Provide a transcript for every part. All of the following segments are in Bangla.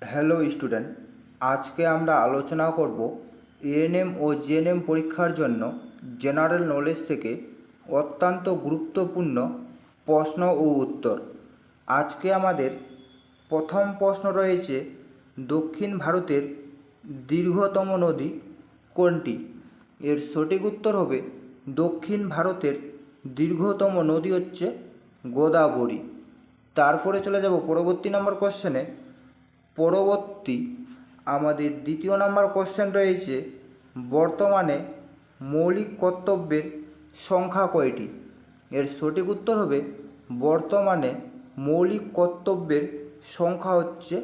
হ্যালো স্টুডেন্ট, আজকে আমরা আলোচনা করব এএনএম ও জিএনএম পরীক্ষার জন্য জেনারেল নলেজ থেকে অত্যন্ত গুরুত্বপূর্ণ প্রশ্ন ও উত্তর। আজকে আমাদের প্রথম প্রশ্ন রয়েছে, দক্ষিণ ভারতের দীর্ঘতম নদী কোনটি? এর সঠিক উত্তর হবে দক্ষিণ ভারতের দীর্ঘতম নদী হচ্ছে গোদাবরী। তারপরে চলে যাব পরবর্তী নম্বর কোশ্চেনে। পরবর্তী আমাদের দ্বিতীয় নম্বর কোশ্চেন রয়েছে, বর্তমানে মৌলিক কর্তব্যের সংখ্যা কয়টি? এর সঠিক উত্তর হবে বর্তমানে মৌলিক কর্তব্যের সংখ্যা হচ্ছে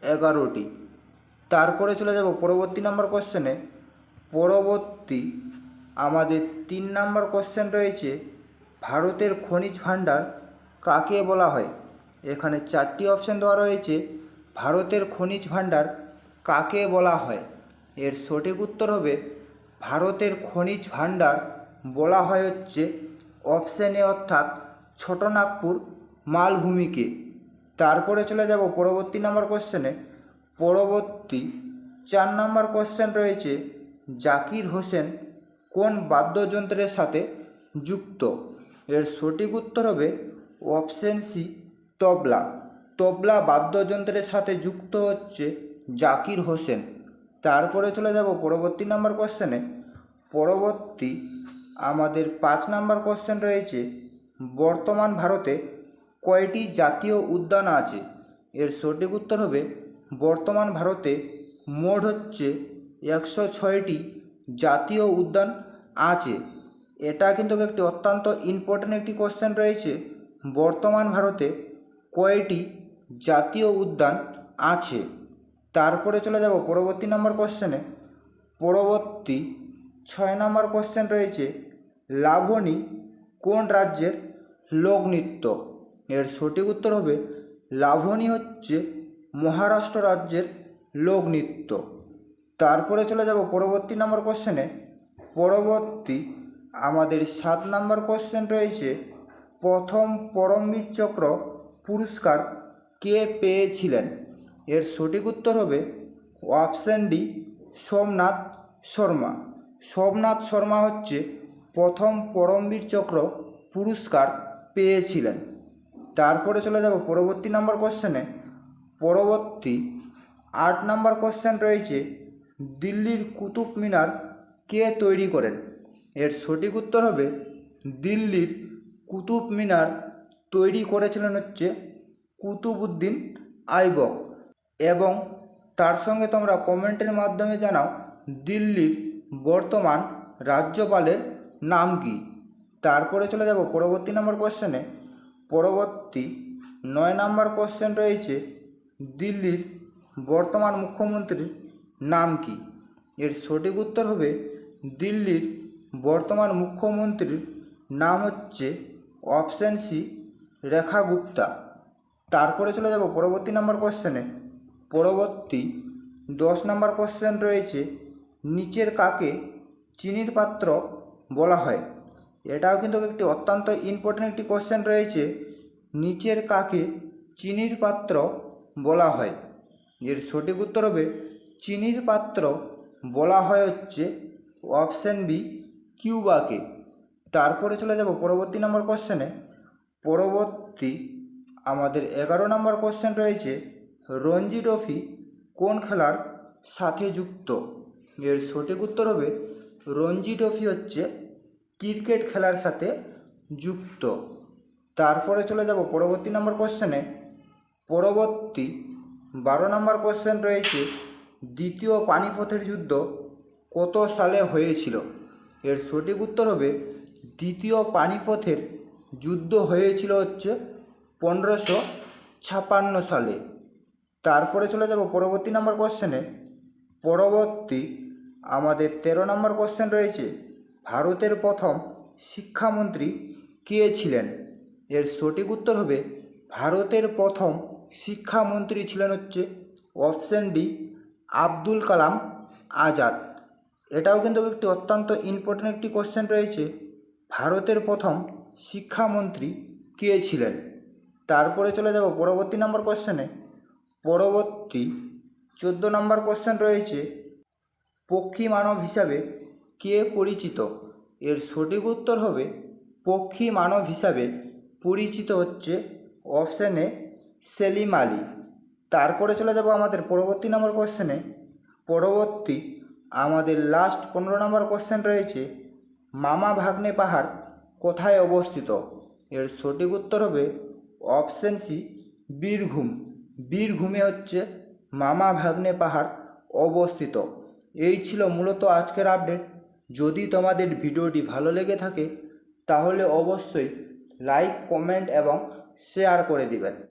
11টি। তারপরে চলে যাব পরবর্তী নম্বর কোশ্চেনে। পরবর্তী আমাদের 3 নম্বর কোশ্চেন রয়েছে, ভারতের খনিজ ভাণ্ডার কাকে বলা হয়? এখানে 4টি অপশান দেওয়া রয়েছে, ভারতের খনিজ ভাণ্ডার কাকে বলা হয়? এর সঠিক উত্তর হবে ভারতের খনিজ ভাণ্ডার বলা হয় হচ্ছে অপশান এ অর্থাৎ ছোটনাগপুর মালভূমিকে। তারপরে চলে যাব পরবর্তী নম্বর কোশ্চেনে। পরবর্তী 4 নম্বর কোশ্চেন রয়েছে, জাকির হোসেন কোন বাদ্যযন্ত্রের সাথে যুক্ত? এর সঠিক উত্তর হবে অপশান সি, তবলা। তবলা বাদ্যযন্ত্রের সাথে যুক্ত হচ্ছে জাকির হোসেন। তারপরে চলে যাব পরবর্তী নম্বর কোশ্চেনে। পরবর্তী আমাদের 5 নম্বর কোশ্চেন রয়েছে, বর্তমান ভারতে কয়টি জাতীয় উদ্যান আছে? এর সঠিক উত্তর হবে বর্তমান ভারতে মোট হচ্ছে 106টি জাতীয় উদ্যান আছে। এটা কিন্তু একটি অত্যন্ত ইম্পর্ট্যান্ট একটি কোশ্চেন রয়েছে, বর্তমান ভারতে কয়টি জাতীয় উদ্যান আছে। তারপরে চলে যাব পরবর্তী নম্বর কোশ্চেনে। পরবর্তী 6 নম্বর কোশ্চেন রয়েছে, লাবণী কোন রাজ্যের লোকনৃত্য? এর সঠিক উত্তর হবে লাবণী হচ্ছে মহারাষ্ট্র রাজ্যের লোকনৃত্য। তারপরে চলে যাব পরবর্তী নম্বর কোশ্চেনে। পরবর্তী আমাদের 7 নম্বর কোশ্চেন রয়েছে, প্রথম পরমবীর চক্র পুরস্কার কে পেয়েছিলেন? এর সঠিক উত্তর হবে অপশান ডি, সোমনাথ শর্মা। সোমনাথ শর্মা হচ্ছে প্রথম পরমবীর চক্র পুরস্কার পেয়েছিলেন। তারপরে চলে যাব পরবর্তী নম্বর কোশ্চেনে। পরবর্তী 8 নম্বর কোশ্চেন রয়েছে, দিল্লির কুতুব মিনার কে তৈরি করেন? এর সঠিক উত্তর হবে দিল্লির কুতুব মিনার তৈরি করেছিলেন হচ্ছে কুতুবউদ্দিন আইবক। এবং তার সঙ্গে তোমরা কমেন্টের মাধ্যমে জানাও দিল্লির বর্তমান রাজ্যপালের নাম কি। তারপরে চলে যাব পরবর্তী নম্বর কোশ্চেনে। পরবর্তী 9 নম্বর কোশ্চেন রয়েছে, দিল্লির বর্তমান মুখ্যমন্ত্রীর নাম কি? এর সঠিক উত্তর হবে দিল্লির বর্তমান মুখ্যমন্ত্রীর নাম হচ্ছে অপশান সি, রেখা গুপ্তা। তারপরে চলে যাব পরবর্তী নম্বর কোশ্চেনে। পরবর্তী 10 নম্বর কোশ্চেন রয়েছে, নিচের কাকে চিনির পাত্র বলা হয়? এটাও কিন্তু একটি অত্যন্ত ইম্পর্ট্যান্ট একটি কোশ্চেন রয়েছে, নিচের কাকে চিনির পাত্র বলা হয়? এর সঠিক উত্তর হবে চিনির পাত্র বলা হয় হচ্ছে অপশান বি, কিউবাকে। তারপরে চলে যাব পরবর্তী নম্বর কোশ্চেনে। পরবর্তী আমাদের 11 নম্বর কোশ্চেন রয়েছে, রঞ্জি ট্রফি কোন খেলার সাথে যুক্ত? এর সঠিক উত্তর হবে রঞ্জি ট্রফি হচ্ছে ক্রিকেট খেলার সাথে যুক্ত। তারপরে চলে যাব পরবর্তী নম্বর কোশ্চেনে। পরবর্তী 12 নম্বর কোশ্চেন রয়েছে, দ্বিতীয় পানিপথের যুদ্ধ কত সালে হয়েছিল? এর সঠিক উত্তর হবে দ্বিতীয় পানিপথের যুদ্ধ হয়েছিল হচ্ছে 1556 সালে। তারপরে চলে যাব পরবর্তী নম্বর কোশ্চেনে। পরবর্তী আমাদের 13 নম্বর কোশ্চেন রয়েছে, ভারতের প্রথম শিক্ষামন্ত্রী কে ছিলেন? এর সঠিক উত্তর হবে ভারতের প্রথম শিক্ষামন্ত্রী ছিলেন হচ্ছে অপশান ডি, আব্দুল কালাম আজাদ। এটাও কিন্তু একটি অত্যন্ত ইম্পর্ট্যান্ট একটি কোশ্চেন রয়েছে, ভারতের প্রথম শিক্ষামন্ত্রী কে ছিলেন? তারপরে চলে যাব পরবর্তী নম্বর কোশ্চেনে। পরবর্তী নম্বর কোশ্চেন রয়েছে, পক্ষী মানব হিসাবে কে পরিচিত? এর সঠিক উত্তর হবে পক্ষী মানব হিসাবে পরিচিত হচ্ছে অপশান এ সেলিম আলী। তারপরে চলে যাব আমাদের পরবর্তী নম্বর কোশ্চেনে। পরবর্তী আমাদের লাস্ট 15 নম্বর কোশ্চেন রয়েছে, মামা ভাগ্নে পাহাড় কোথায় অবস্থিত? এর সঠিক উত্তর হবে অপশান সি বীরভূম। বীরভূমে হচ্ছে মামা ভাগ্নে পাহাড় অবস্থিত। এই ছিল মূলত আজকের আপডেট। যদি তোমাদের ভিডিওটি ভালো লেগে থাকে তাহলে অবশ্যই লাইক, কমেন্ট এবং শেয়ার করে দিবেন।